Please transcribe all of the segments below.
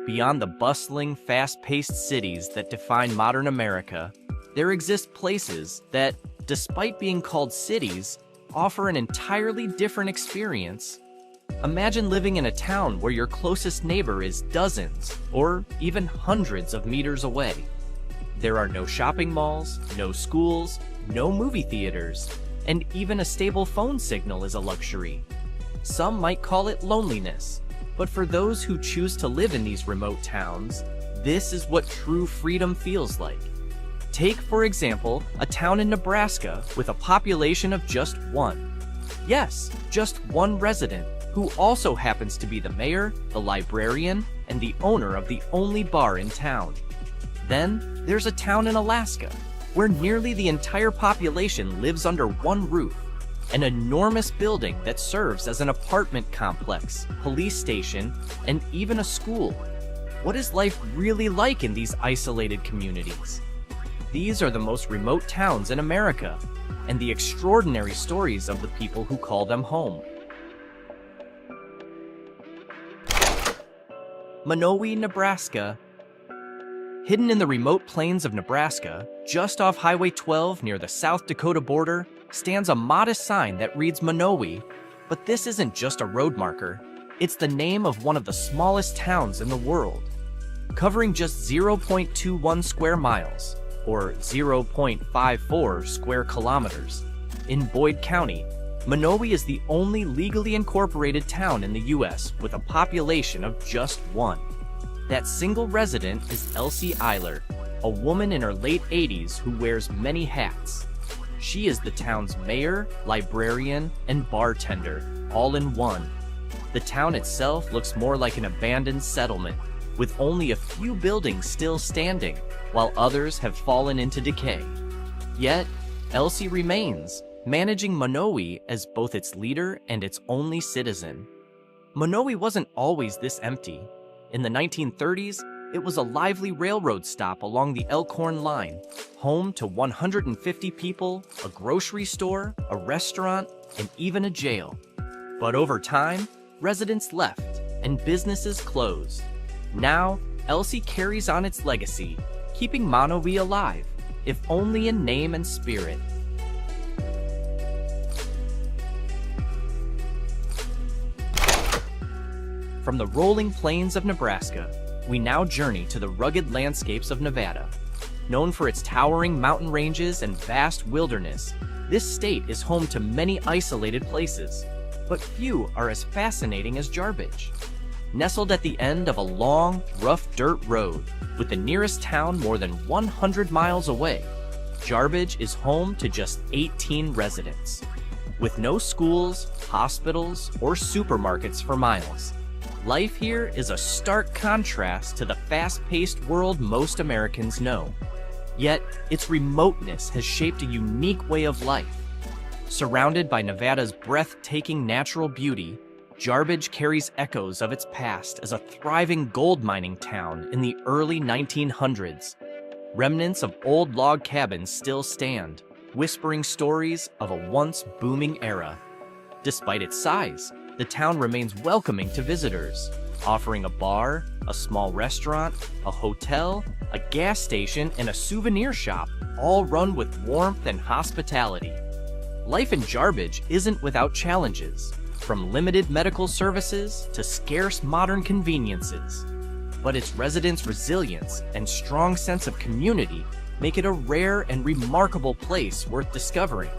Beyond the bustling, fast-paced cities that define modern America, there exist places that, despite being called cities, offer an entirely different experience. Imagine living in a town where your closest neighbor is dozens or even hundreds of meters away. There are no shopping malls, no schools, no movie theaters, and even a stable phone signal is a luxury. Some might call it loneliness, but for those who choose to live in these remote towns, this is what true freedom feels like. Take, for example, a town in Nebraska with a population of just one. Yes, just one resident, who also happens to be the mayor, the librarian, and the owner of the only bar in town. Then, there's a town in Alaska, where nearly the entire population lives under one roof, an enormous building that serves as an apartment complex, police station, and even a school. What is life really like in these isolated communities? These are the most remote towns in America, and the extraordinary stories of the people who call them home. Manowi, Nebraska. Hidden in the remote plains of Nebraska, just off Highway 12 near the South Dakota border, stands a modest sign that reads Manowi, but this isn't just a road marker. It's the name of one of the smallest towns in the world. Covering just 0.21 square miles, or 0.54 square kilometers, in Boyd County, Manowi is the only legally incorporated town in the U.S. with a population of just one. That single resident is Elsie Eiler, a woman in her late 80s who wears many hats. She is the town's mayor, librarian, and bartender, all in one. The town itself looks more like an abandoned settlement, with only a few buildings still standing, while others have fallen into decay. Yet, Elsie remains, managing Manowi as both its leader and its only citizen. Manowi wasn't always this empty. In the 1930s, it was a lively railroad stop along the Elkhorn line, home to 150 people, a grocery store, a restaurant, and even a jail. But over time, residents left and businesses closed. Now, Elsie carries on its legacy, keeping Manowi alive, if only in name and spirit. From the rolling plains of Nebraska, we now journey to the rugged landscapes of Nevada. Known for its towering mountain ranges and vast wilderness, this state is home to many isolated places, but few are as fascinating as Jarbidge. Nestled at the end of a long, rough dirt road, with the nearest town more than 100 miles away, Jarbidge is home to just 18 residents. With no schools, hospitals, or supermarkets for miles, life here is a stark contrast to the fast-paced world most Americans know. Yet, its remoteness has shaped a unique way of life. Surrounded by Nevada's breathtaking natural beauty, Jarbidge carries echoes of its past as a thriving gold mining town in the early 1900s. Remnants of old log cabins still stand, whispering stories of a once booming era. Despite its size, the town remains welcoming to visitors, offering a bar, a small restaurant, a hotel, a gas station, and a souvenir shop, all run with warmth and hospitality. Life in Jarbidge isn't without challenges, from limited medical services to scarce modern conveniences. But its residents' resilience and strong sense of community make it a rare and remarkable place worth discovering.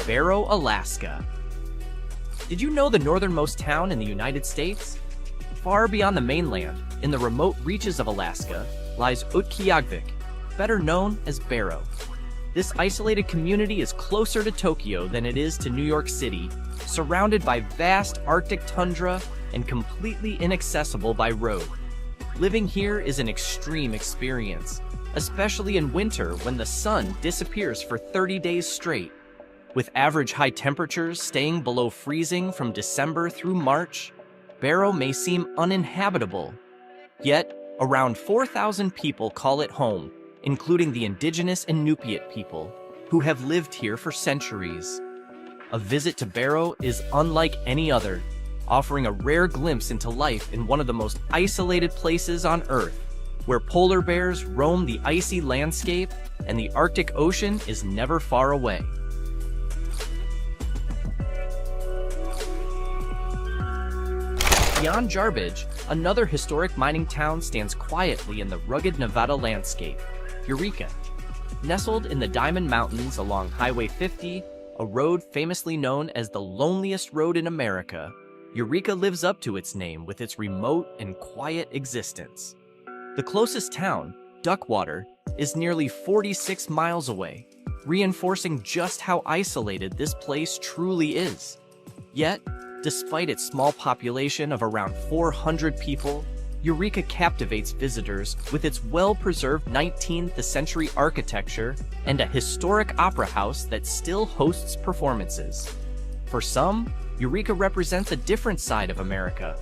Barrow, Alaska. Did you know the northernmost town in the United States? Far beyond the mainland, in the remote reaches of Alaska, lies Utqiagvik, better known as Barrow. This isolated community is closer to Tokyo than it is to New York City, surrounded by vast Arctic tundra and completely inaccessible by road. Living here is an extreme experience, especially in winter when the sun disappears for 30 days straight. With average high temperatures staying below freezing from December through March, Barrow may seem uninhabitable. Yet, around 4,000 people call it home, including the indigenous Inupiat people, who have lived here for centuries. A visit to Barrow is unlike any other, offering a rare glimpse into life in one of the most isolated places on Earth, where polar bears roam the icy landscape and the Arctic Ocean is never far away. Beyond Jarbidge, another historic mining town stands quietly in the rugged Nevada landscape, Eureka. Nestled in the Diamond Mountains along Highway 50, a road famously known as the loneliest road in America, Eureka lives up to its name with its remote and quiet existence. The closest town, Duckwater, is nearly 46 miles away, reinforcing just how isolated this place truly is. Yet, despite its small population of around 400 people, Eureka captivates visitors with its well-preserved 19th century architecture and a historic opera house that still hosts performances. For some, Eureka represents a different side of America,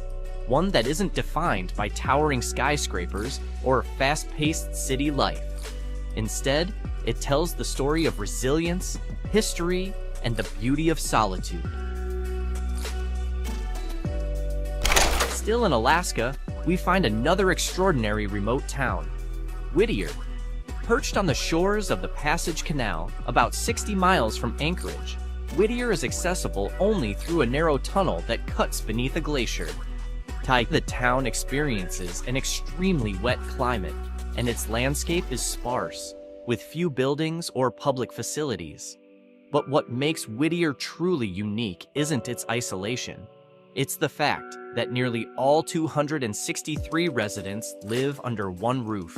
one that isn't defined by towering skyscrapers or fast-paced city life. Instead, it tells the story of resilience, history, and the beauty of solitude. Still in Alaska, we find another extraordinary remote town, Whittier. Perched on the shores of the Passage Canal, about 60 miles from Anchorage, Whittier is accessible only through a narrow tunnel that cuts beneath a glacier. The town experiences an extremely wet climate, and its landscape is sparse, with few buildings or public facilities. But what makes Whittier truly unique isn't its isolation. It's the fact that nearly all 263 residents live under one roof.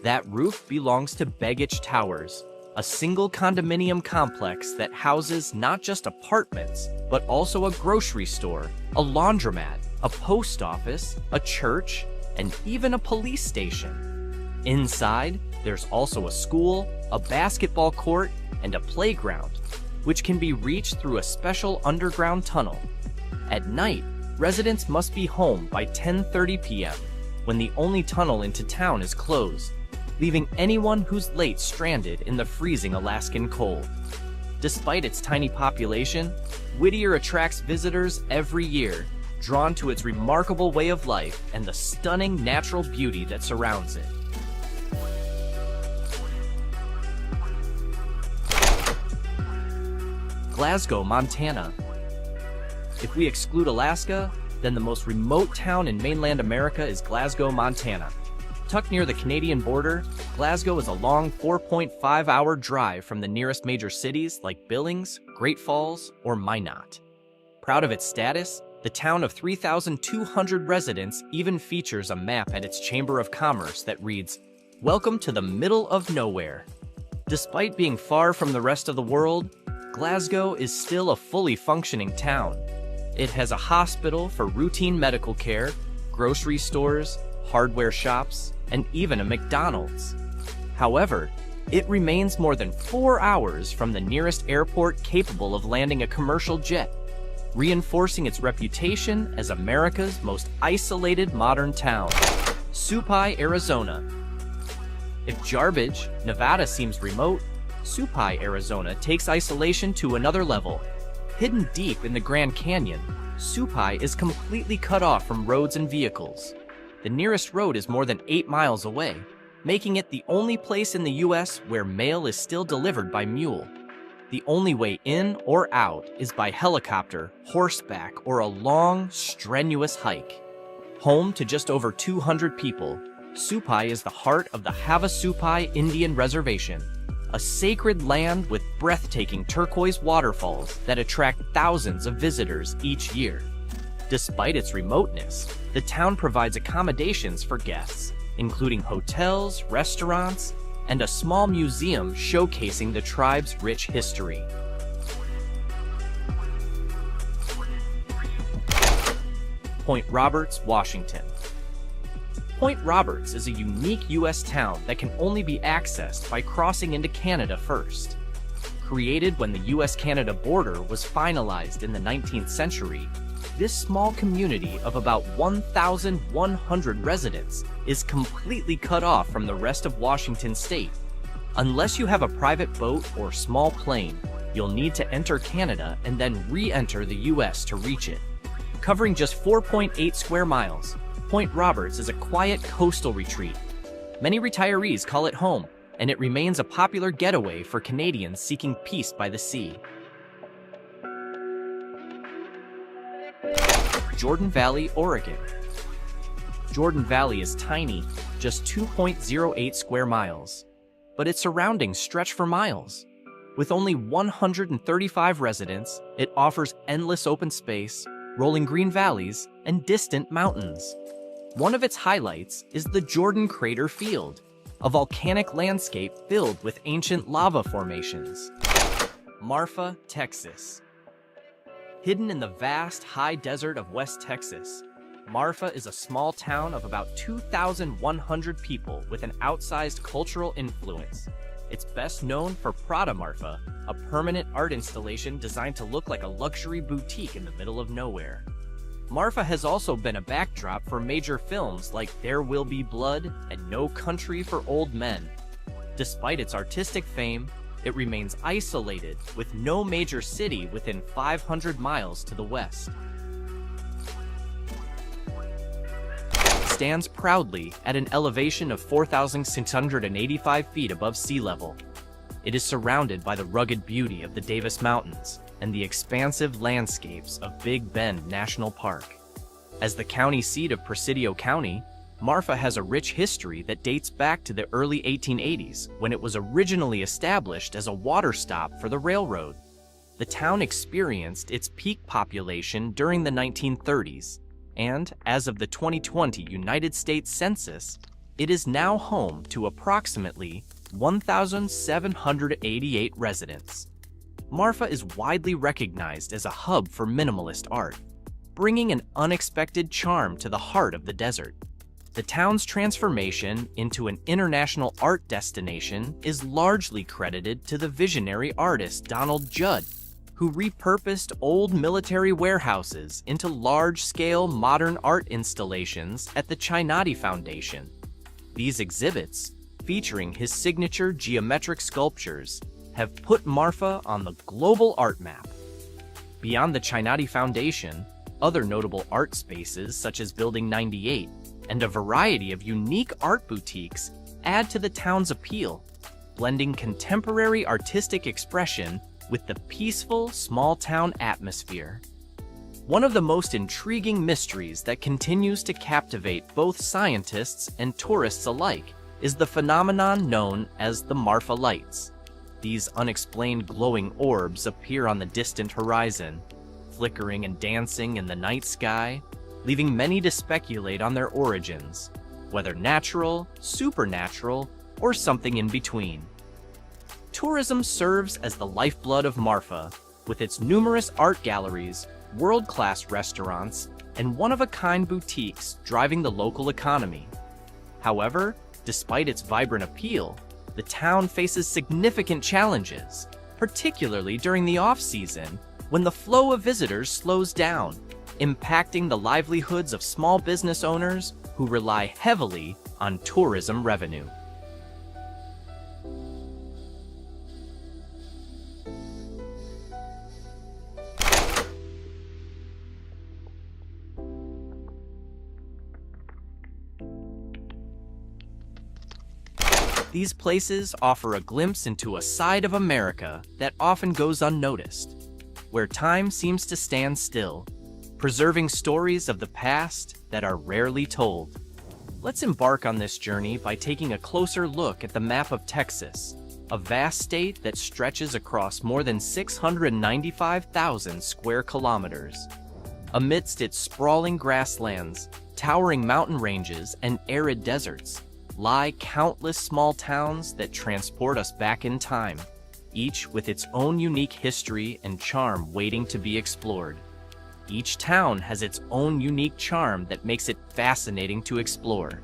That roof belongs to Baggage Towers, a single condominium complex that houses not just apartments, but also a grocery store, a laundromat, a post office, a church, and even a police station. Inside, there's also a school, a basketball court, and a playground, which can be reached through a special underground tunnel. At night, residents must be home by 10:30 p.m., when the only tunnel into town is closed, leaving anyone who's late stranded in the freezing Alaskan cold. Despite its tiny population, Whittier attracts visitors every year, drawn to its remarkable way of life and the stunning natural beauty that surrounds it. Glasgow, Montana. If we exclude Alaska, then the most remote town in mainland America is Glasgow, Montana. Tucked near the Canadian border, Glasgow is a long 4.5-hour drive from the nearest major cities like Billings, Great Falls, or Minot. Proud of its status, the town of 3,200 residents even features a map at its Chamber of Commerce that reads, "Welcome to the middle of nowhere." Despite being far from the rest of the world, Glasgow is still a fully functioning town. It has a hospital for routine medical care, grocery stores, hardware shops, and even a McDonald's. However, it remains more than 4 hours from the nearest airport capable of landing a commercial jet, reinforcing its reputation as America's most isolated modern town. Supai, Arizona. If Jarbidge, Nevada seems remote, Supai, Arizona takes isolation to another level. Hidden deep in the Grand Canyon, Supai is completely cut off from roads and vehicles. The nearest road is more than 8 miles away, making it the only place in the US where mail is still delivered by mule. The only way in or out is by helicopter, horseback, or a long, strenuous hike. Home to just over 200 people, Supai is the heart of the Havasupai Indian Reservation, a sacred land with breathtaking turquoise waterfalls that attract thousands of visitors each year. Despite its remoteness, the town provides accommodations for guests, including hotels, restaurants, and a small museum showcasing the tribe's rich history. Point Roberts, Washington. Point Roberts is a unique U.S. town that can only be accessed by crossing into Canada first. Created when the U.S.-Canada border was finalized in the 19th century, this small community of about 1,100 residents is completely cut off from the rest of Washington state. Unless you have a private boat or small plane, you'll need to enter Canada and then re-enter the U.S. to reach it. Covering just 4.8 square miles, Point Roberts is a quiet coastal retreat. Many retirees call it home, and it remains a popular getaway for Canadians seeking peace by the sea. Jordan Valley, Oregon. Jordan Valley is tiny, just 2.08 square miles, but its surroundings stretch for miles. With only 135 residents, it offers endless open space, rolling green valleys, and distant mountains. One of its highlights is the Jordan Crater Field, a volcanic landscape filled with ancient lava formations. Marfa, Texas. Hidden in the vast, high desert of West Texas, Marfa is a small town of about 2,100 people with an outsized cultural influence. It's best known for Prada Marfa, a permanent art installation designed to look like a luxury boutique in the middle of nowhere. Marfa has also been a backdrop for major films like There Will Be Blood and No Country for Old Men. Despite its artistic fame, it remains isolated, with no major city within 500 miles to the west. It stands proudly at an elevation of 4,685 feet above sea level. It is surrounded by the rugged beauty of the Davis Mountains and the expansive landscapes of Big Bend National Park. As the county seat of Presidio County, Marfa has a rich history that dates back to the early 1880s, when it was originally established as a water stop for the railroad. The town experienced its peak population during the 1930s, and as of the 2020 United States Census, it is now home to approximately 1,788 residents. Marfa is widely recognized as a hub for minimalist art, bringing an unexpected charm to the heart of the desert. The town's transformation into an international art destination is largely credited to the visionary artist Donald Judd, who repurposed old military warehouses into large-scale modern art installations at the Chinati Foundation. These exhibits, featuring his signature geometric sculptures, have put Marfa on the global art map. Beyond the Chinati Foundation, other notable art spaces such as Building 98 and a variety of unique art boutiques add to the town's appeal, blending contemporary artistic expression with the peaceful small-town atmosphere. One of the most intriguing mysteries that continues to captivate both scientists and tourists alike is the phenomenon known as the Marfa Lights. These unexplained glowing orbs appear on the distant horizon, flickering and dancing in the night sky, leaving many to speculate on their origins, whether natural, supernatural, or something in between. Tourism serves as the lifeblood of Marfa, with its numerous art galleries, world-class restaurants, and one-of-a-kind boutiques driving the local economy. However, despite its vibrant appeal, the town faces significant challenges, particularly during the off-season, when the flow of visitors slows down, impacting the livelihoods of small business owners who rely heavily on tourism revenue. These places offer a glimpse into a side of America that often goes unnoticed, where time seems to stand still, preserving stories of the past that are rarely told. Let's embark on this journey by taking a closer look at the map of Texas, a vast state that stretches across more than 695,000 square kilometers. Amidst its sprawling grasslands, towering mountain ranges, and arid deserts, lie countless small towns that transport us back in time, each with its own unique history and charm waiting to be explored. Each town has its own unique charm that makes it fascinating to explore.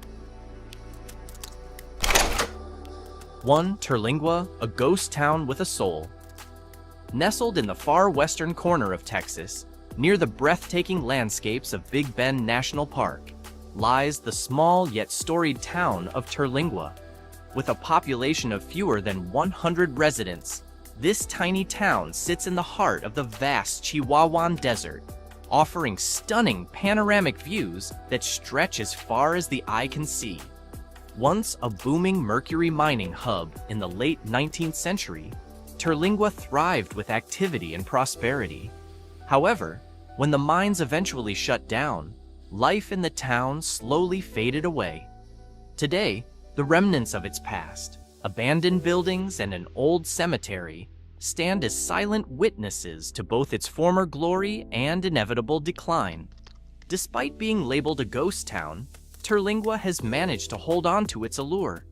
1. Terlingua, a ghost town with a soul. Nestled in the far western corner of Texas, near the breathtaking landscapes of Big Bend National Park, lies the small yet storied town of Terlingua. With a population of fewer than 100 residents, this tiny town sits in the heart of the vast Chihuahuan Desert, offering stunning panoramic views that stretch as far as the eye can see. Once a booming mercury mining hub in the late 19th century, Terlingua thrived with activity and prosperity. However, when the mines eventually shut down, life in the town slowly faded away. Today, the remnants of its past, abandoned buildings and an old cemetery, stand as silent witnesses to both its former glory and inevitable decline. Despite being labeled a ghost town, Terlingua has managed to hold on to its allure.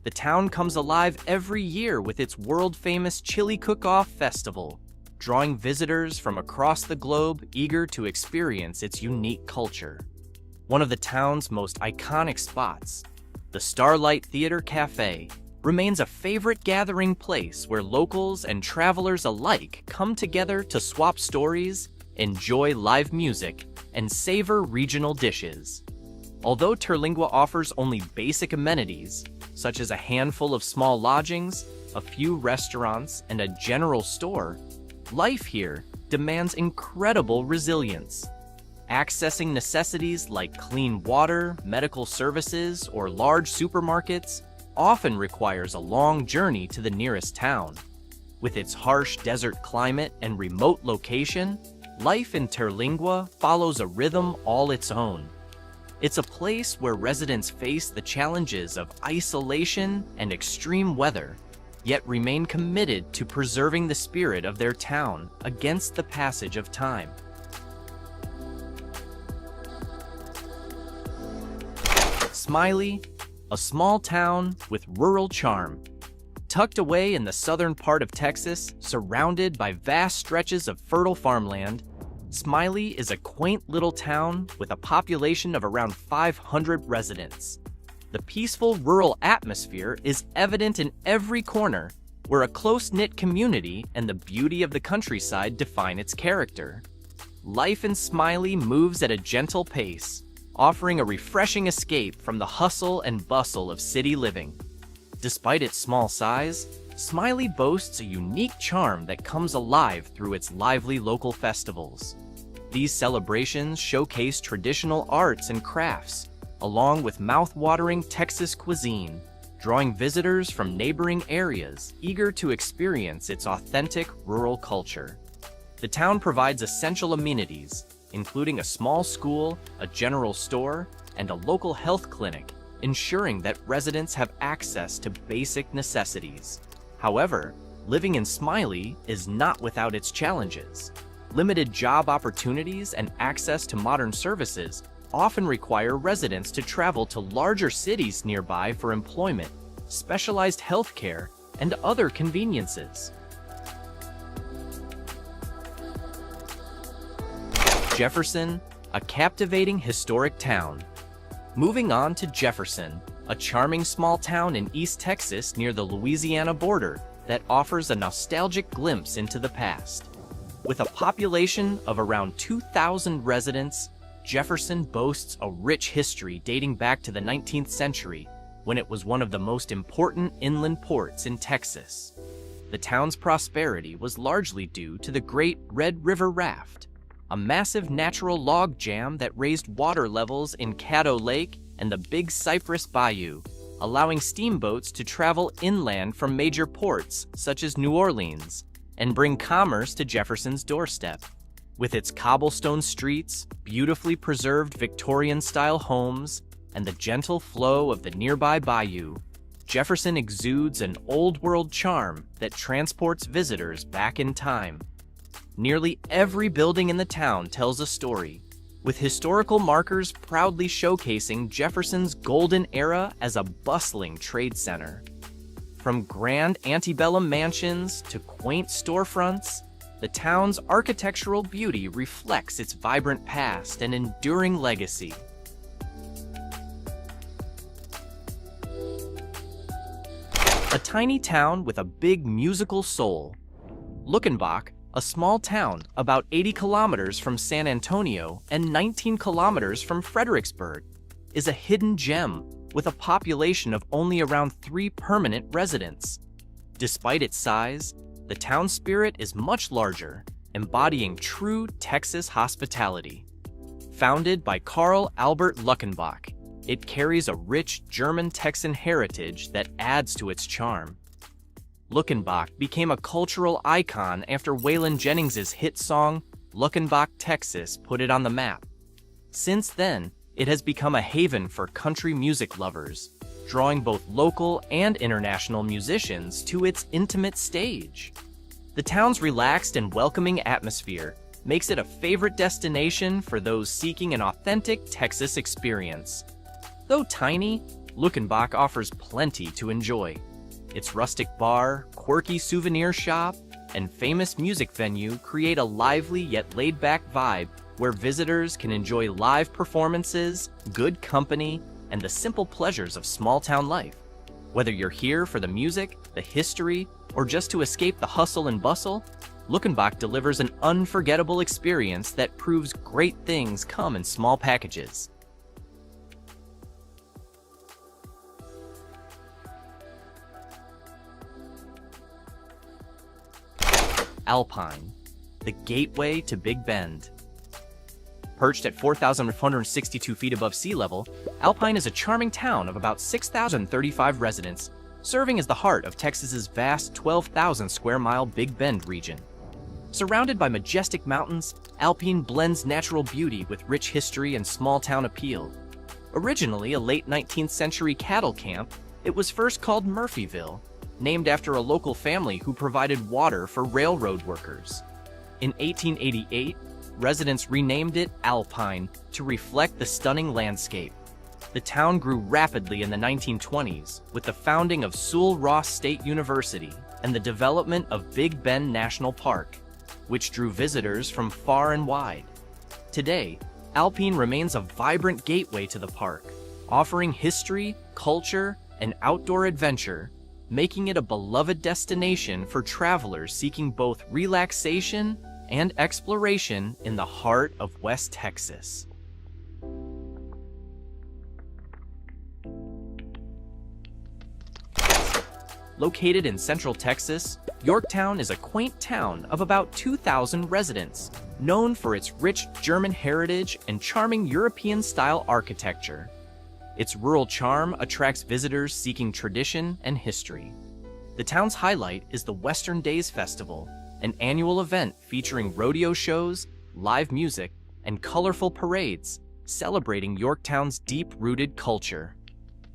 The town comes alive every year with its world-famous Chili Cook-Off Festival, drawing visitors from across the globe eager to experience its unique culture. One of the town's most iconic spots, the Starlight Theater Cafe, remains a favorite gathering place where locals and travelers alike come together to swap stories, enjoy live music, and savor regional dishes. Although Terlingua offers only basic amenities, such as a handful of small lodgings, a few restaurants, and a general store, life here demands incredible resilience. Accessing necessities like clean water, medical services, or large supermarkets often requires a long journey to the nearest town. With its harsh desert climate and remote location, life in Terlingua follows a rhythm all its own. It's a place where residents face the challenges of isolation and extreme weather, yet remain committed to preserving the spirit of their town against the passage of time. Smiley, a small town with rural charm. Tucked away in the southern part of Texas, surrounded by vast stretches of fertile farmland, Smiley is a quaint little town with a population of around 500 residents. The peaceful rural atmosphere is evident in every corner, where a close-knit community and the beauty of the countryside define its character. Life in Smiley moves at a gentle pace, offering a refreshing escape from the hustle and bustle of city living. Despite its small size, Smiley boasts a unique charm that comes alive through its lively local festivals. These celebrations showcase traditional arts and crafts, along with mouth-watering Texas cuisine, drawing visitors from neighboring areas eager to experience its authentic rural culture. The town provides essential amenities, including a small school, a general store, and a local health clinic, ensuring that residents have access to basic necessities. However, living in Smiley is not without its challenges. Limited job opportunities and access to modern services often require residents to travel to larger cities nearby for employment, specialized healthcare, and other conveniences. Jefferson, a captivating historic town. Moving on to Jefferson, a charming small town in East Texas near the Louisiana border that offers a nostalgic glimpse into the past. With a population of around 2,000 residents, Jefferson boasts a rich history dating back to the 19th century, when it was one of the most important inland ports in Texas. The town's prosperity was largely due to the Great Red River Raft, a massive natural log jam that raised water levels in Caddo Lake and the Big Cypress Bayou, allowing steamboats to travel inland from major ports such as New Orleans and bring commerce to Jefferson's doorstep. With its cobblestone streets, beautifully preserved Victorian-style homes, and the gentle flow of the nearby bayou, Jefferson exudes an old-world charm that transports visitors back in time. Nearly every building in the town tells a story, with historical markers proudly showcasing Jefferson's golden era as a bustling trade center. From grand antebellum mansions to quaint storefronts, the town's architectural beauty reflects its vibrant past and enduring legacy. A tiny town with a big musical soul. Luckenbach, a small town about 80 kilometers from San Antonio and 19 kilometers from Fredericksburg, is a hidden gem with a population of only around 3 permanent residents. Despite its size, the town spirit is much larger, embodying true Texas hospitality. Founded by Karl Albert Luckenbach, it carries a rich German-Texan heritage that adds to its charm. Luckenbach became a cultural icon after Waylon Jennings' hit song, Luckenbach, Texas, put it on the map. Since then, it has become a haven for country music lovers, drawing both local and international musicians to its intimate stage. The town's relaxed and welcoming atmosphere makes it a favorite destination for those seeking an authentic Texas experience. Though tiny, Luckenbach offers plenty to enjoy. Its rustic bar, quirky souvenir shop, and famous music venue create a lively yet laid-back vibe where visitors can enjoy live performances, good company, and the simple pleasures of small-town life. Whether you're here for the music, the history, or just to escape the hustle and bustle, Luckenbach delivers an unforgettable experience that proves great things come in small packages. Alpine, the gateway to Big Bend. Perched at 4,462 feet above sea level, Alpine is a charming town of about 6,035 residents, serving as the heart of Texas's vast 12,000 square mile Big Bend region. Surrounded by majestic mountains, Alpine blends natural beauty with rich history and small-town appeal. Originally a late 19th century cattle camp, it was first called Murphyville, named after a local family who provided water for railroad workers. In 1888, residents renamed it Alpine to reflect the stunning landscape. The town grew rapidly in the 1920s with the founding of Sul Ross State University and the development of Big Bend National Park, which drew visitors from far and wide. Today, Alpine remains a vibrant gateway to the park, offering history, culture, and outdoor adventure, making it a beloved destination for travelers seeking both relaxation and exploration in the heart of West Texas. Located in central Texas, Yorktown is a quaint town of about 2,000 residents, known for its rich German heritage and charming European-style architecture. Its rural charm attracts visitors seeking tradition and history. The town's highlight is the Western Days Festival, an annual event featuring rodeo shows, live music, and colorful parades, celebrating Yorktown's deep-rooted culture.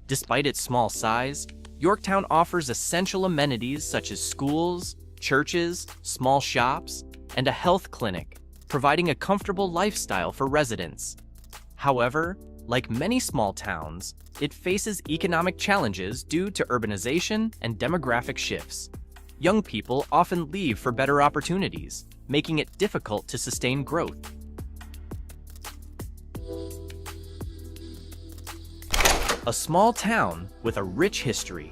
Despite its small size, Yorktown offers essential amenities such as schools, churches, small shops, and a health clinic, providing a comfortable lifestyle for residents. However, like many small towns, it faces economic challenges due to urbanization and demographic shifts. Young people often leave for better opportunities, making it difficult to sustain growth. A small town with a rich history.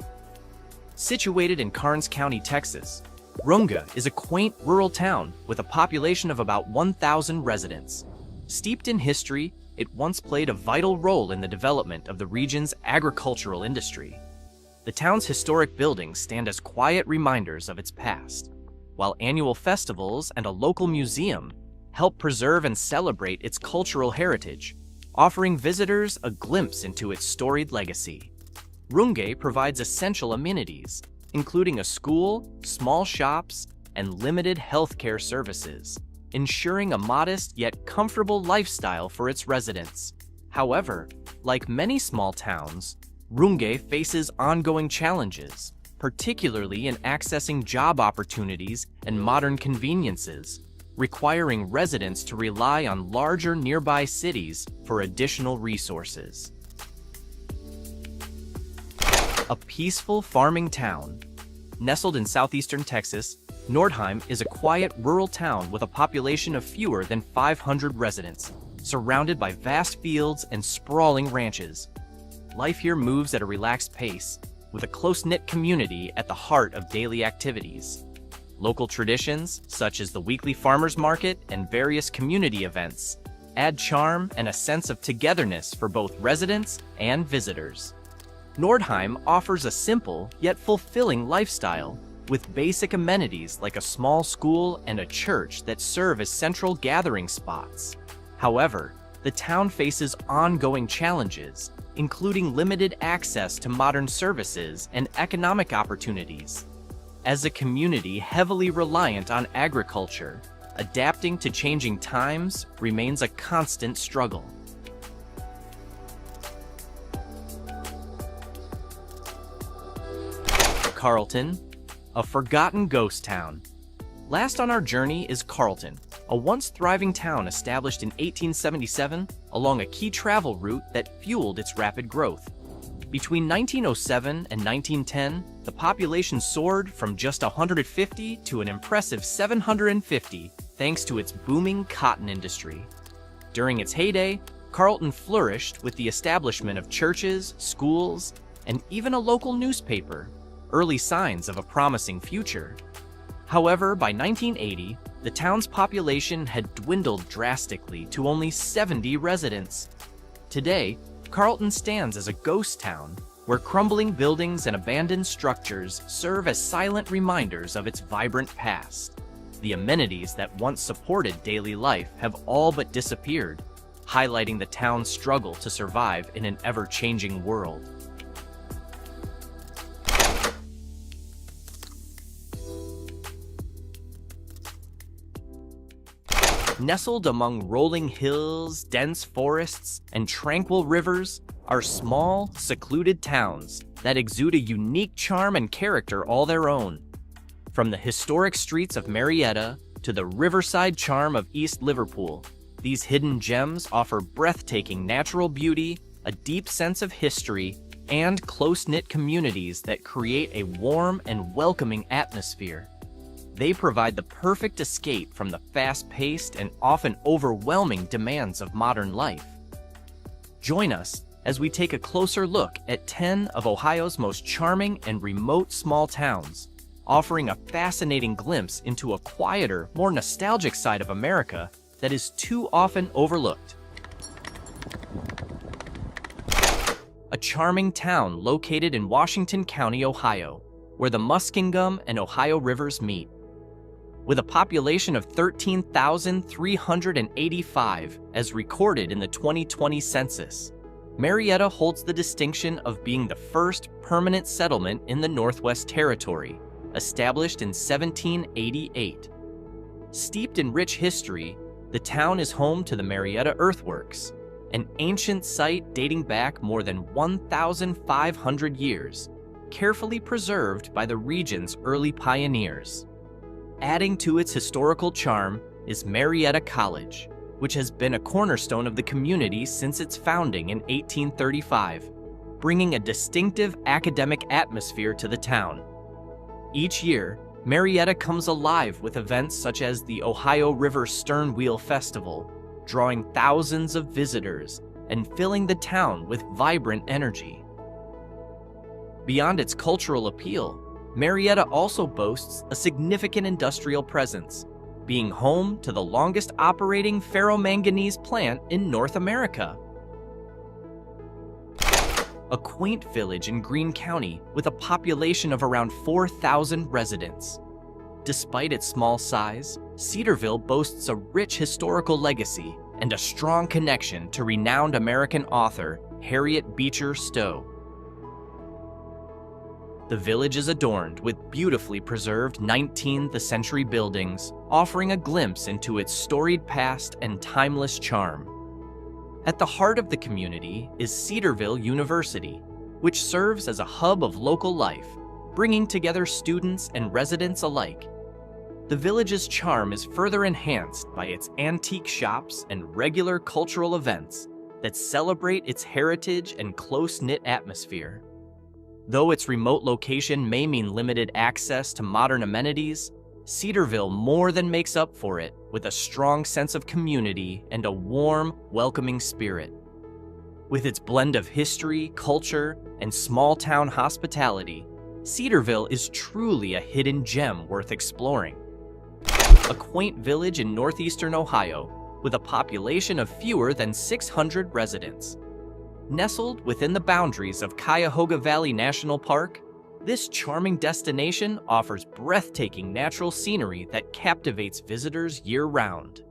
Situated in Karnes County, Texas, Runga is a quaint rural town with a population of about 1,000 residents. Steeped in history, it once played a vital role in the development of the region's agricultural industry. The town's historic buildings stand as quiet reminders of its past, while annual festivals and a local museum help preserve and celebrate its cultural heritage, offering visitors a glimpse into its storied legacy. Runga provides essential amenities, including a school, small shops, and limited healthcare services, ensuring a modest yet comfortable lifestyle for its residents. However, like many small towns, Runga faces ongoing challenges, particularly in accessing job opportunities and modern conveniences, requiring residents to rely on larger nearby cities for additional resources. A peaceful farming town. Nestled in southeastern Texas, Nordheim is a quiet rural town with a population of fewer than 500 residents, surrounded by vast fields and sprawling ranches. Life here moves at a relaxed pace, with a close-knit community at the heart of daily activities. Local traditions, such as the weekly farmers market and various community events, add charm and a sense of togetherness for both residents and visitors. Nordheim offers a simple yet fulfilling lifestyle, with basic amenities like a small school and a church that serve as central gathering spots. However, the town faces ongoing challenges, including limited access to modern services and economic opportunities. As a community heavily reliant on agriculture, adapting to changing times remains a constant struggle. Carlton, a forgotten ghost town. Last on our journey is Carlton, a once thriving town established in 1877 along a key travel route that fueled its rapid growth. Between 1907 and 1910, the population soared from just 150 to an impressive 750 thanks to its booming cotton industry. During its heyday, Carlton flourished with the establishment of churches, schools, and even a local newspaper, early signs of a promising future. However, by 1980, the town's population had dwindled drastically to only 70 residents. Today, Carlton stands as a ghost town, where crumbling buildings and abandoned structures serve as silent reminders of its vibrant past. The amenities that once supported daily life have all but disappeared, highlighting the town's struggle to survive in an ever-changing world. Nestled among rolling hills, dense forests, and tranquil rivers are small, secluded towns that exude a unique charm and character all their own. From the historic streets of Marietta to the riverside charm of East Liverpool, these hidden gems offer breathtaking natural beauty, a deep sense of history, and close-knit communities that create a warm and welcoming atmosphere. They provide the perfect escape from the fast-paced and often overwhelming demands of modern life. Join us as we take a closer look at 10 of Ohio's most charming and remote small towns, offering a fascinating glimpse into a quieter, more nostalgic side of America that is too often overlooked. A charming town located in Washington County, Ohio, where the Muskingum and Ohio rivers meet. With a population of 13,385 as recorded in the 2020 census, Marietta holds the distinction of being the first permanent settlement in the Northwest Territory, established in 1788. Steeped in rich history, the town is home to the Marietta Earthworks, an ancient site dating back more than 1,500 years, carefully preserved by the region's early pioneers. Adding to its historical charm is Marietta College, which has been a cornerstone of the community since its founding in 1835, bringing a distinctive academic atmosphere to the town. Each year, Marietta comes alive with events such as the Ohio River Stern Wheel Festival, drawing thousands of visitors and filling the town with vibrant energy. Beyond its cultural appeal, Marietta also boasts a significant industrial presence, being home to the longest operating ferromanganese plant in North America. A quaint village in Greene County with a population of around 4,000 residents. Despite its small size, Cedarville boasts a rich historical legacy and a strong connection to renowned American author Harriet Beecher Stowe. The village is adorned with beautifully preserved 19th century buildings, offering a glimpse into its storied past and timeless charm. At the heart of the community is Cedarville University, which serves as a hub of local life, bringing together students and residents alike. The village's charm is further enhanced by its antique shops and regular cultural events that celebrate its heritage and close-knit atmosphere. Though its remote location may mean limited access to modern amenities, Cedarville more than makes up for it with a strong sense of community and a warm, welcoming spirit. With its blend of history, culture, and small-town hospitality, Cedarville is truly a hidden gem worth exploring. A quaint village in northeastern Ohio with a population of fewer than 600 residents. Nestled within the boundaries of Cuyahoga Valley National Park, This charming destination offers breathtaking natural scenery that captivates visitors year-round.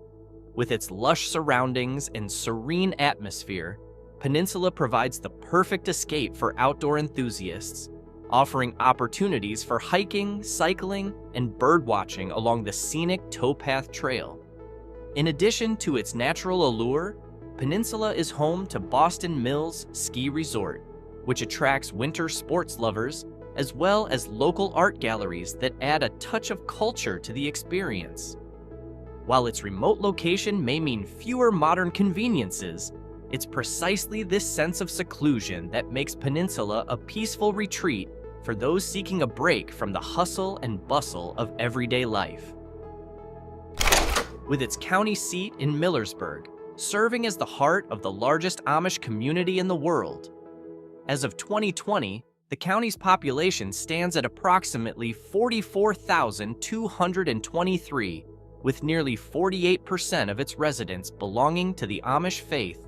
With its lush surroundings and serene atmosphere, Peninsula provides the perfect escape for outdoor enthusiasts, offering opportunities for hiking, cycling, and birdwatching along the scenic Towpath Trail. In addition to its natural allure, Peninsula is home to Boston Mills Ski Resort, which attracts winter sports lovers, as well as local art galleries that add a touch of culture to the experience. While its remote location may mean fewer modern conveniences, it's precisely this sense of seclusion that makes Peninsula a peaceful retreat for those seeking a break from the hustle and bustle of everyday life. With its county seat in Millersburg, serving as the heart of the largest Amish community in the world. As of 2020, the county's population stands at approximately 44,223, with nearly 48% of its residents belonging to the Amish faith.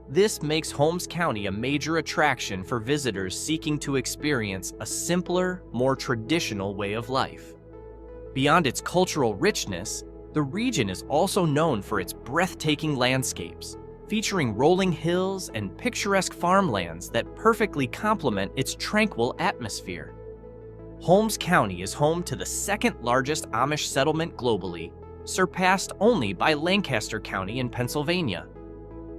This makes Holmes County a major attraction for visitors seeking to experience a simpler, more traditional way of life. Beyond its cultural richness, the region is also known for its breathtaking landscapes, featuring rolling hills and picturesque farmlands that perfectly complement its tranquil atmosphere. Holmes County is home to the second-largest Amish settlement globally, surpassed only by Lancaster County in Pennsylvania.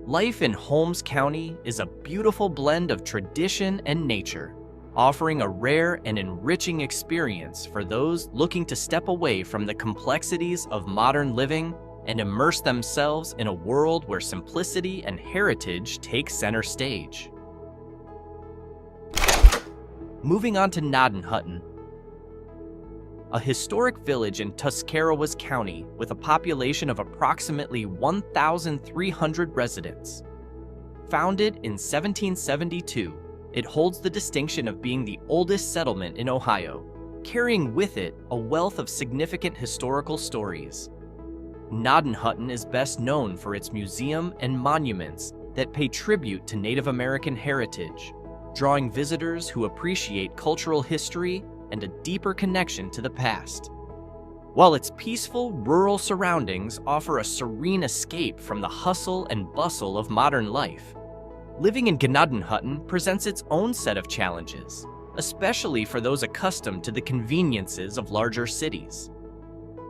Life in Holmes County is a beautiful blend of tradition and nature, offering a rare and enriching experience for those looking to step away from the complexities of modern living and immerse themselves in a world where simplicity and heritage take center stage. Moving on to Gnadenhutten, a historic village in Tuscarawas County with a population of approximately 1,300 residents. Founded in 1772, it holds the distinction of being the oldest settlement in Ohio, carrying with it a wealth of significant historical stories. Gnadenhutten is best known for its museum and monuments that pay tribute to Native American heritage, drawing visitors who appreciate cultural history and a deeper connection to the past. While its peaceful, rural surroundings offer a serene escape from the hustle and bustle of modern life, living in Gnadenhutten presents its own set of challenges, especially for those accustomed to the conveniences of larger cities.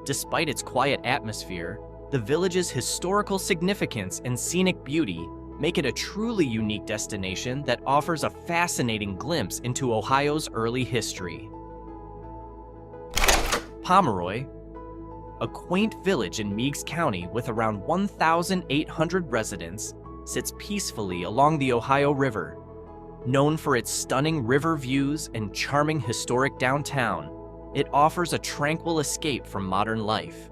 Despite its quiet atmosphere, the village's historical significance and scenic beauty make it a truly unique destination that offers a fascinating glimpse into Ohio's early history. Pomeroy, a quaint village in Meigs County with around 1,800 residents, sits peacefully along the Ohio River. Known for its stunning river views and charming historic downtown, it offers a tranquil escape from modern life.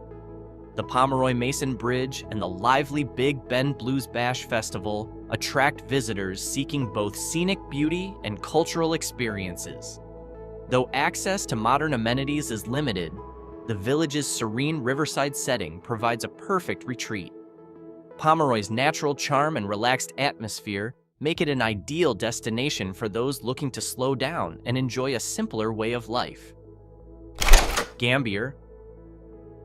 The Pomeroy Mason Bridge and the lively Big Bend Blues Bash Festival attract visitors seeking both scenic beauty and cultural experiences. Though access to modern amenities is limited, the village's serene riverside setting provides a perfect retreat. Pomeroy's natural charm and relaxed atmosphere make it an ideal destination for those looking to slow down and enjoy a simpler way of life. Gambier,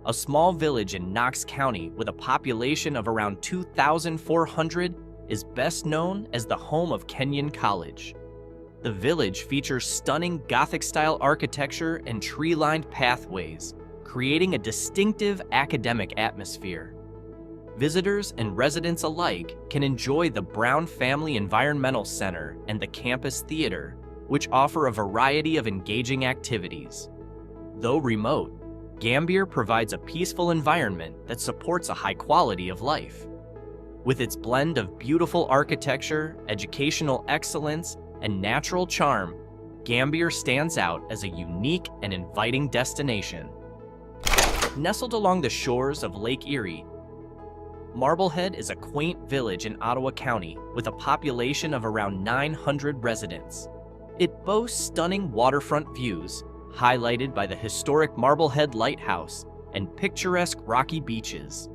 a small village in Knox County with a population of around 2,400, is best known as the home of Kenyon College. The village features stunning Gothic-style architecture and tree-lined pathways, creating a distinctive academic atmosphere. Visitors and residents alike can enjoy the Brown Family Environmental Center and the Campus Theater, which offer a variety of engaging activities. Though remote, Gambier provides a peaceful environment that supports a high quality of life. With its blend of beautiful architecture, educational excellence, and natural charm, Gambier stands out as a unique and inviting destination. Nestled along the shores of Lake Erie, Marblehead is a quaint village in Ottawa County with a population of around 900 residents. It boasts stunning waterfront views, highlighted by the historic Marblehead Lighthouse and picturesque rocky beaches.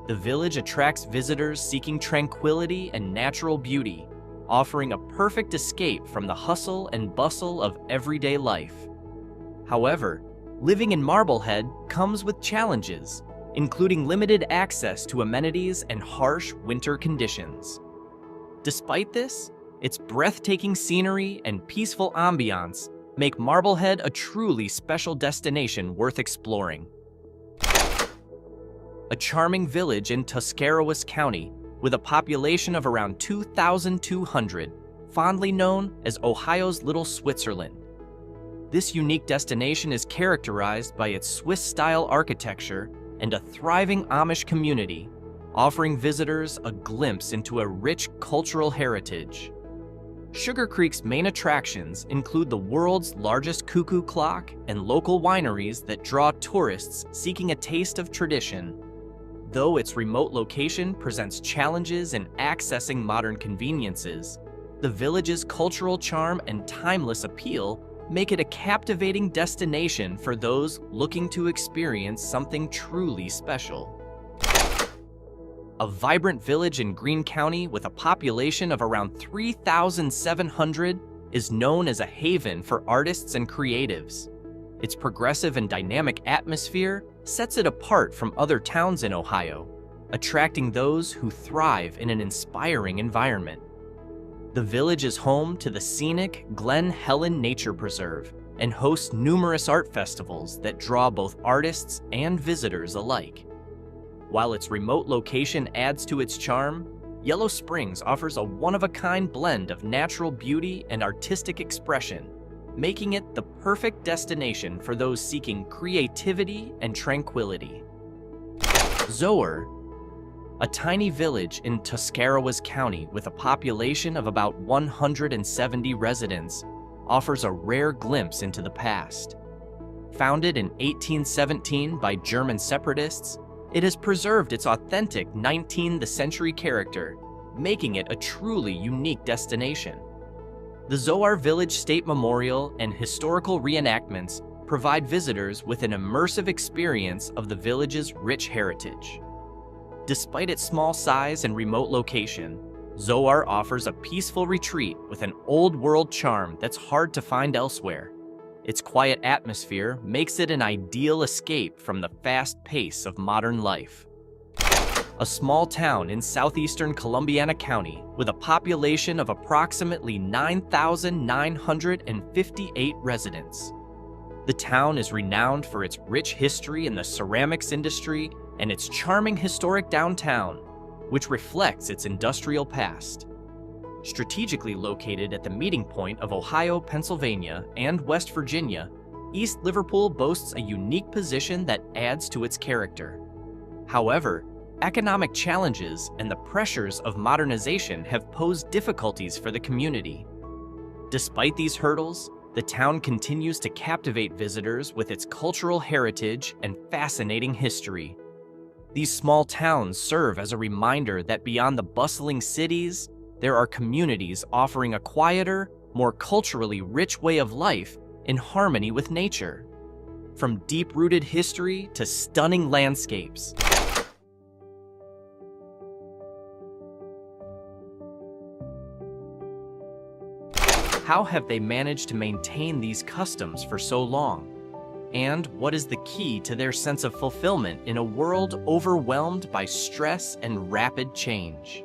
The village attracts visitors seeking tranquility and natural beauty, offering a perfect escape from the hustle and bustle of everyday life. However, living in Marblehead comes with challenges, including limited access to amenities and harsh winter conditions. Despite this, its breathtaking scenery and peaceful ambiance make Marblehead a truly special destination worth exploring. A charming village in Tuscarawas County with a population of around 2,200, fondly known as Ohio's Little Switzerland. This unique destination is characterized by its Swiss-style architecture and a thriving Amish community, offering visitors a glimpse into a rich cultural heritage. Sugar Creek's main attractions include the world's largest cuckoo clock and local wineries that draw tourists seeking a taste of tradition. Though its remote location presents challenges in accessing modern conveniences, the village's cultural charm and timeless appeal make it a captivating destination for those looking to experience something truly special. A vibrant village in Greene County with a population of around 3,700 is known as a haven for artists and creatives. Its progressive and dynamic atmosphere sets it apart from other towns in Ohio, attracting those who thrive in an inspiring environment. The village is home to the scenic Glen Helen Nature Preserve and hosts numerous art festivals that draw both artists and visitors alike. While its remote location adds to its charm, Yellow Springs offers a one-of-a-kind blend of natural beauty and artistic expression, making it the perfect destination for those seeking creativity and tranquility. Zoar, a tiny village in Tuscarawas County with a population of about 170 residents, offers a rare glimpse into the past. Founded in 1817 by German separatists, it has preserved its authentic 19th century character, making it a truly unique destination. The Zoar Village State Memorial and historical reenactments provide visitors with an immersive experience of the village's rich heritage. Despite its small size and remote location, Zoar offers a peaceful retreat with an old-world charm that's hard to find elsewhere. Its quiet atmosphere makes it an ideal escape from the fast pace of modern life. A small town in southeastern Columbiana County with a population of approximately 9,958 residents. The town is renowned for its rich history in the ceramics industry and its charming historic downtown, which reflects its industrial past. Strategically located at the meeting point of Ohio, Pennsylvania, and West Virginia, East Liverpool boasts a unique position that adds to its character. However, economic challenges and the pressures of modernization have posed difficulties for the community. Despite these hurdles, the town continues to captivate visitors with its cultural heritage and fascinating history. These small towns serve as a reminder that beyond the bustling cities, there are communities offering a quieter, more culturally rich way of life in harmony with nature. From deep-rooted history to stunning landscapes, how have they managed to maintain these customs for so long? And what is the key to their sense of fulfillment in a world overwhelmed by stress and rapid change?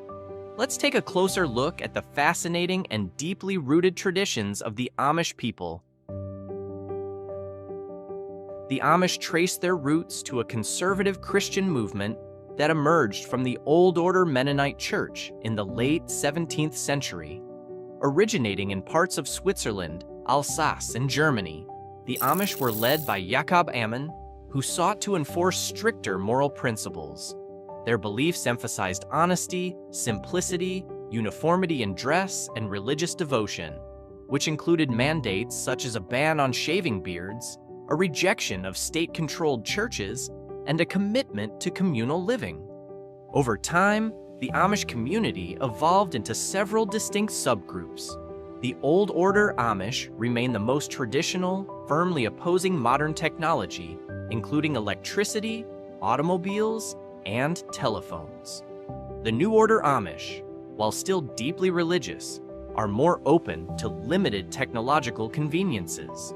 Let's take a closer look at the fascinating and deeply rooted traditions of the Amish people. The Amish trace their roots to a conservative Christian movement that emerged from the Old Order Mennonite Church in the late 17th century. Originating in parts of Switzerland, Alsace, and Germany, the Amish were led by Jacob Ammon, who sought to enforce stricter moral principles. Their beliefs emphasized honesty, simplicity, uniformity in dress, and religious devotion, which included mandates such as a ban on shaving beards, a rejection of state-controlled churches, and a commitment to communal living. Over time, the Amish community evolved into several distinct subgroups. The Old Order Amish remain the most traditional, firmly opposing modern technology, including electricity, automobiles, and telephones. The New Order Amish, while still deeply religious, are more open to limited technological conveniences.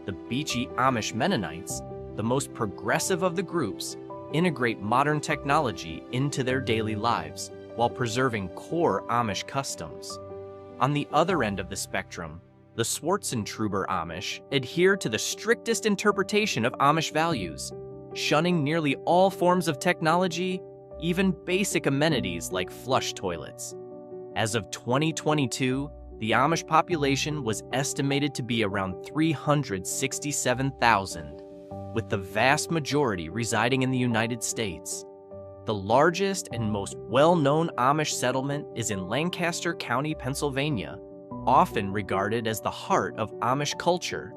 The beachy Amish Mennonites, the most progressive of the groups, integrate modern technology into their daily lives while preserving core Amish customs. On the other end of the spectrum, the Schwarzentruber Amish adhere to the strictest interpretation of Amish values, shunning nearly all forms of technology, even basic amenities like flush toilets. As of 2022, the Amish population was estimated to be around 367,000, with the vast majority residing in the United States. The largest and most well-known Amish settlement is in Lancaster County, Pennsylvania, often regarded as the heart of Amish culture.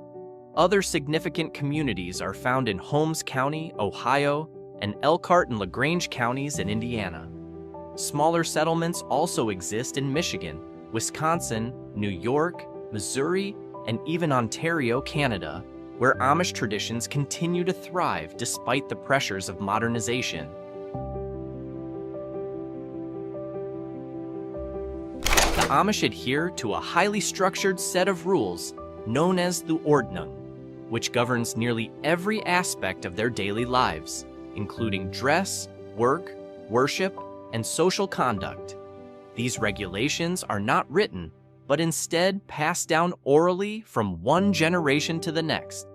Other significant communities are found in Holmes County, Ohio, and Elkhart and LaGrange counties in Indiana. Smaller settlements also exist in Michigan, Wisconsin, New York, Missouri, and even Ontario, Canada, where Amish traditions continue to thrive despite the pressures of modernization. The Amish adhere to a highly structured set of rules known as the Ordnung, which governs nearly every aspect of their daily lives, including dress, work, worship, and social conduct. These regulations are not written, but instead passed down orally from one generation to the next.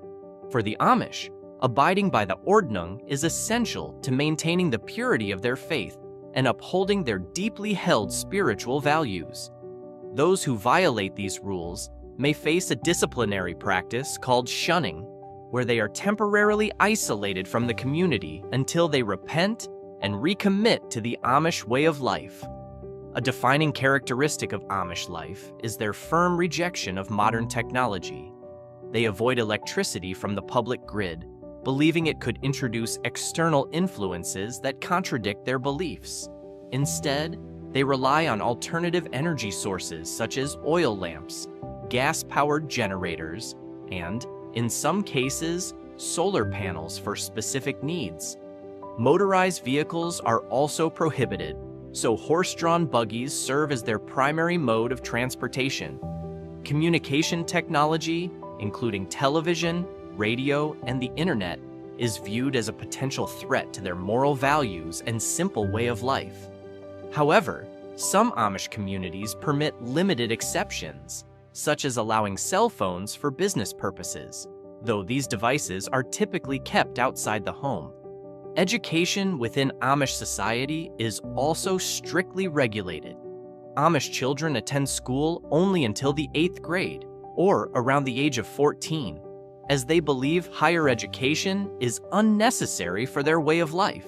For the Amish, abiding by the Ordnung is essential to maintaining the purity of their faith and upholding their deeply held spiritual values. Those who violate these rules may face a disciplinary practice called shunning, where they are temporarily isolated from the community until they repent and recommit to the Amish way of life. A defining characteristic of Amish life is their firm rejection of modern technology. They avoid electricity from the public grid, believing it could introduce external influences that contradict their beliefs. Instead, they rely on alternative energy sources such as oil lamps, gas-powered generators, and, in some cases, solar panels for specific needs. Motorized vehicles are also prohibited, so horse-drawn buggies serve as their primary mode of transportation. Communication technology, including television, radio, and the internet, is viewed as a potential threat to their moral values and simple way of life. However, some Amish communities permit limited exceptions, such as allowing cell phones for business purposes, though these devices are typically kept outside the home. Education within Amish society is also strictly regulated. Amish children attend school only until the 8th grade, or around the age of 14, as they believe higher education is unnecessary for their way of life.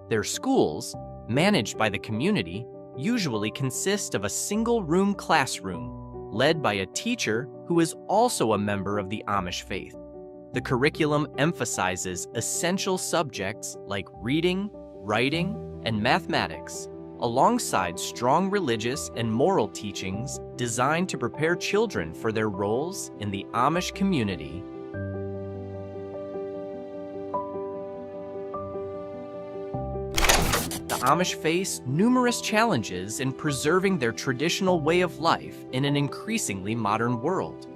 Their schools, managed by the community, usually consist of a single-room classroom, led by a teacher who is also a member of the Amish faith. The curriculum emphasizes essential subjects like reading, writing, and mathematics, alongside strong religious and moral teachings designed to prepare children for their roles in the Amish community. The Amish face numerous challenges in preserving their traditional way of life in an increasingly modern world.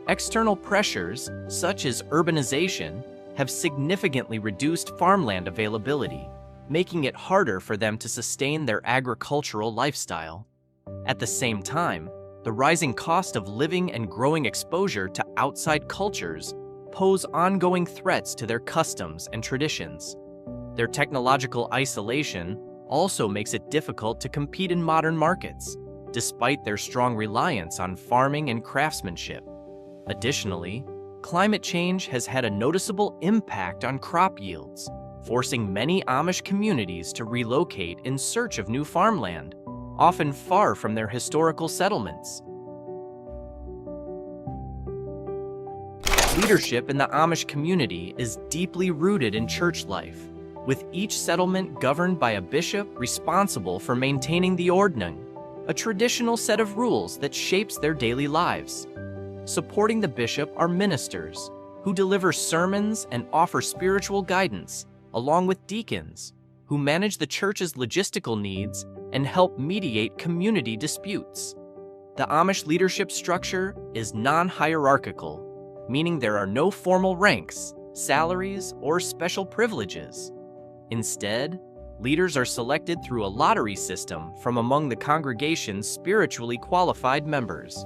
External pressures, such as urbanization, have significantly reduced farmland availability, making it harder for them to sustain their agricultural lifestyle. At the same time, the rising cost of living and growing exposure to outside cultures pose ongoing threats to their customs and traditions. Their technological isolation also makes it difficult to compete in modern markets, despite their strong reliance on farming and craftsmanship. Additionally, climate change has had a noticeable impact on crop yields, forcing many Amish communities to relocate in search of new farmland, often far from their historical settlements. Leadership in the Amish community is deeply rooted in church life, with each settlement governed by a bishop responsible for maintaining the Ordnung, a traditional set of rules that shapes their daily lives. Supporting the bishop are ministers, who deliver sermons and offer spiritual guidance, along with deacons, who manage the church's logistical needs and help mediate community disputes. The Amish leadership structure is non-hierarchical, meaning there are no formal ranks, salaries, or special privileges. Instead, leaders are selected through a lottery system from among the congregation's spiritually qualified members.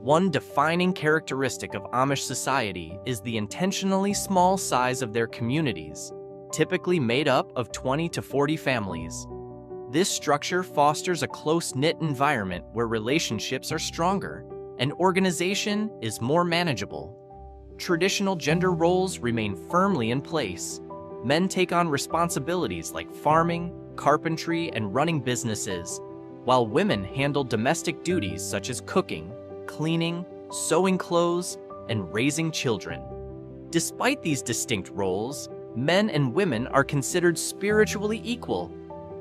One defining characteristic of Amish society is the intentionally small size of their communities, typically made up of 20 to 40 families. This structure fosters a close-knit environment where relationships are stronger and organization is more manageable. Traditional gender roles remain firmly in place. Men take on responsibilities like farming, carpentry, and running businesses, while women handle domestic duties such as cooking, cleaning, sewing clothes, and raising children. Despite these distinct roles, men and women are considered spiritually equal.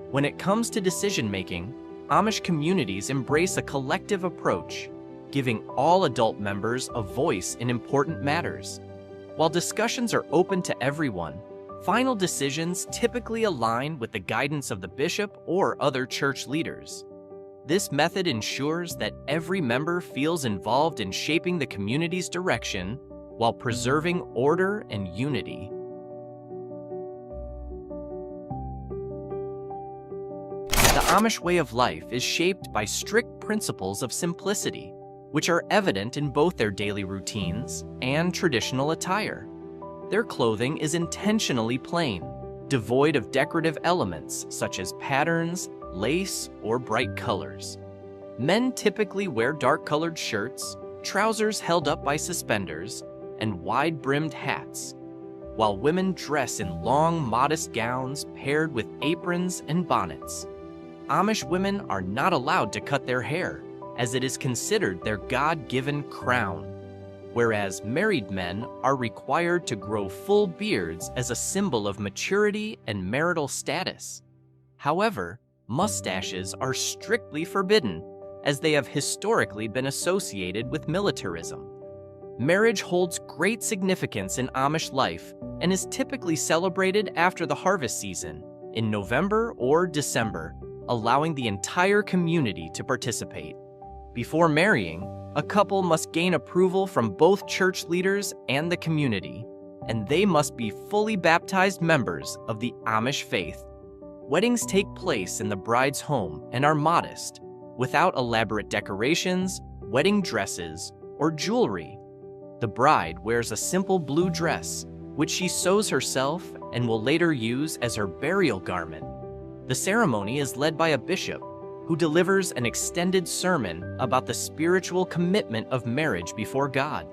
When it comes to decision-making, Amish communities embrace a collective approach, giving all adult members a voice in important matters. While discussions are open to everyone, final decisions typically align with the guidance of the bishop or other church leaders. This method ensures that every member feels involved in shaping the community's direction while preserving order and unity. The Amish way of life is shaped by strict principles of simplicity, which are evident in both their daily routines and traditional attire. Their clothing is intentionally plain, devoid of decorative elements such as patterns, lace, or bright colors. Men typically wear dark-colored shirts, trousers held up by suspenders, and wide-brimmed hats, while women dress in long, modest gowns paired with aprons and bonnets. Amish women are not allowed to cut their hair, as it is considered their God-given crown, whereas married men are required to grow full beards as a symbol of maturity and marital status. However, mustaches are strictly forbidden, as they have historically been associated with militarism. Marriage holds great significance in Amish life and is typically celebrated after the harvest season, in November or December, allowing the entire community to participate. Before marrying, a couple must gain approval from both church leaders and the community, and they must be fully baptized members of the Amish faith. Weddings take place in the bride's home and are modest, without elaborate decorations, wedding dresses, or jewelry. The bride wears a simple blue dress, which she sews herself and will later use as her burial garment. The ceremony is led by a bishop, who delivers an extended sermon about the spiritual commitment of marriage before God.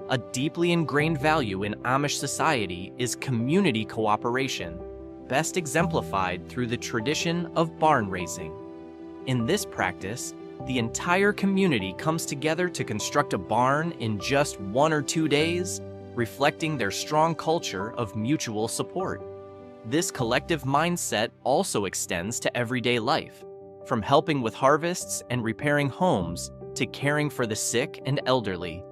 A deeply ingrained value in Amish society is community cooperation, best exemplified through the tradition of barn raising. In this practice, the entire community comes together to construct a barn in just 1 or 2 days, reflecting their strong culture of mutual support. This collective mindset also extends to everyday life, from helping with harvests and repairing homes to caring for the sick and elderly.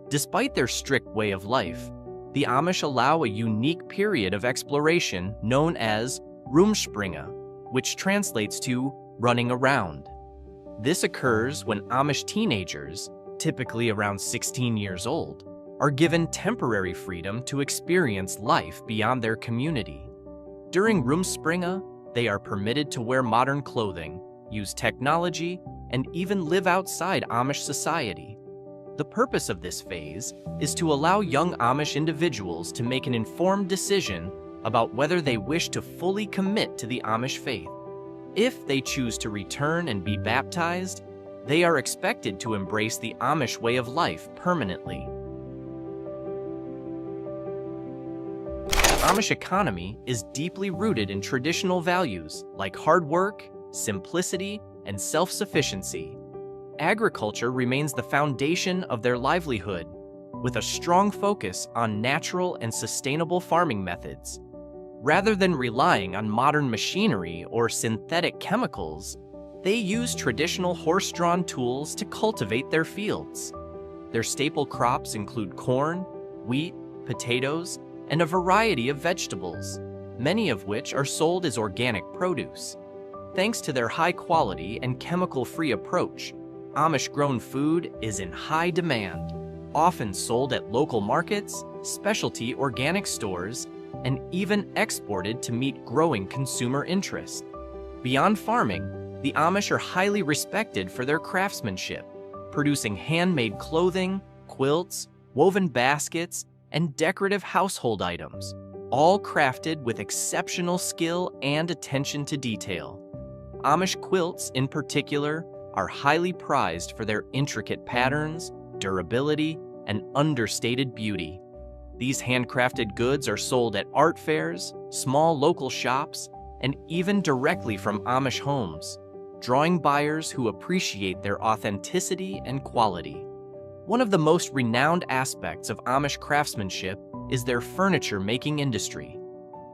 Despite their strict way of life, the Amish allow a unique period of exploration known as Rumspringa, which translates to running around. This occurs when Amish teenagers, typically around 16 years old, are given temporary freedom to experience life beyond their community. During Rumspringa, they are permitted to wear modern clothing, use technology, and even live outside Amish society. The purpose of this phase is to allow young Amish individuals to make an informed decision about whether they wish to fully commit to the Amish faith. If they choose to return and be baptized, they are expected to embrace the Amish way of life permanently. The Amish economy is deeply rooted in traditional values like hard work, simplicity, and self-sufficiency. Agriculture remains the foundation of their livelihood, with a strong focus on natural and sustainable farming methods. Rather than relying on modern machinery or synthetic chemicals, they use traditional horse-drawn tools to cultivate their fields. Their staple crops include corn, wheat, potatoes, and a variety of vegetables, many of which are sold as organic produce. Thanks to their high quality and chemical-free approach, Amish-grown food is in high demand, often sold at local markets, specialty organic stores, and even exported to meet growing consumer interest. Beyond farming, the Amish are highly respected for their craftsmanship, producing handmade clothing, quilts, woven baskets, and decorative household items, all crafted with exceptional skill and attention to detail. Amish quilts, in particular, are highly prized for their intricate patterns, durability, and understated beauty. These handcrafted goods are sold at art fairs, small local shops, and even directly from Amish homes, drawing buyers who appreciate their authenticity and quality. One of the most renowned aspects of Amish craftsmanship is their furniture-making industry.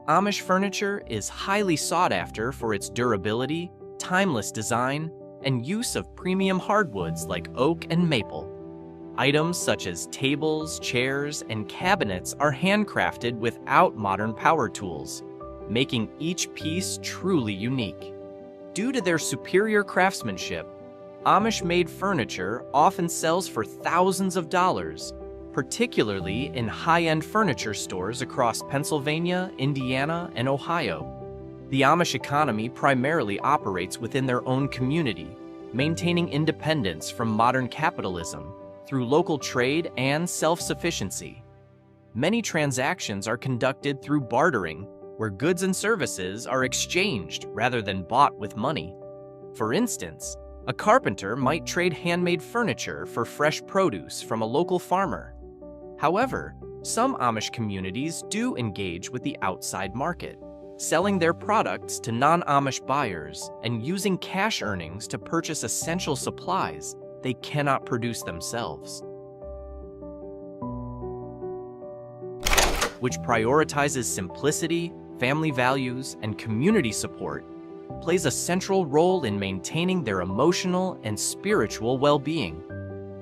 Amish furniture is highly sought after for its durability, timeless design, and use of premium hardwoods like oak and maple. Items such as tables, chairs, and cabinets are handcrafted without modern power tools, making each piece truly unique. Due to their superior craftsmanship, Amish-made furniture often sells for thousands of dollars, particularly in high-end furniture stores across Pennsylvania, Indiana, and Ohio. The Amish economy primarily operates within their own community, maintaining independence from modern capitalism through local trade and self-sufficiency. Many transactions are conducted through bartering, where goods and services are exchanged rather than bought with money. For instance, a carpenter might trade handmade furniture for fresh produce from a local farmer. However, some Amish communities do engage with the outside market, selling their products to non-Amish buyers and using cash earnings to purchase essential supplies they cannot produce themselves, which prioritizes simplicity, family values, and community support, plays a central role in maintaining their emotional and spiritual well-being.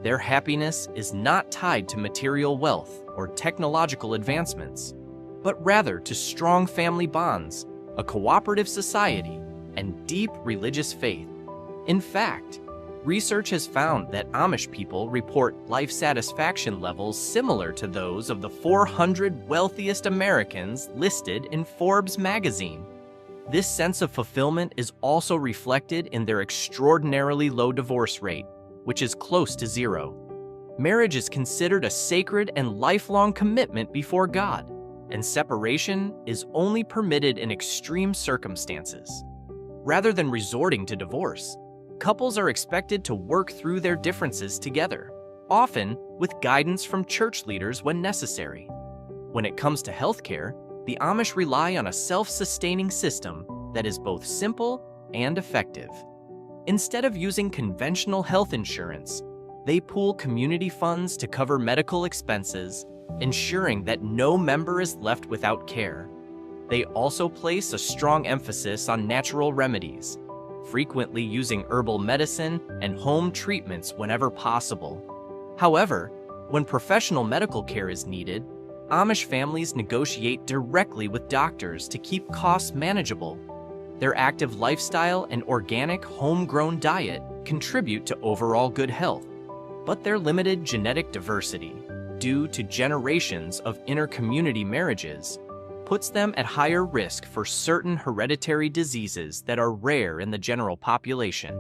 Their happiness is not tied to material wealth or technological advancements, but rather to strong family bonds, a cooperative society, and deep religious faith. In fact, research has found that Amish people report life satisfaction levels similar to those of the 400 wealthiest Americans listed in Forbes magazine. This sense of fulfillment is also reflected in their extraordinarily low divorce rate, which is close to zero. Marriage is considered a sacred and lifelong commitment before God, and separation is only permitted in extreme circumstances. Rather than resorting to divorce, couples are expected to work through their differences together, often with guidance from church leaders when necessary. When it comes to healthcare, the Amish rely on a self-sustaining system that is both simple and effective. Instead of using conventional health insurance, they pool community funds to cover medical expenses, ensuring that no member is left without care. They also place a strong emphasis on natural remedies, frequently using herbal medicine and home treatments whenever possible. However, when professional medical care is needed, Amish families negotiate directly with doctors to keep costs manageable. Their active lifestyle and organic, homegrown diet contribute to overall good health, but their limited genetic diversity, due to generations of inter-community marriages, puts them at higher risk for certain hereditary diseases that are rare in the general population.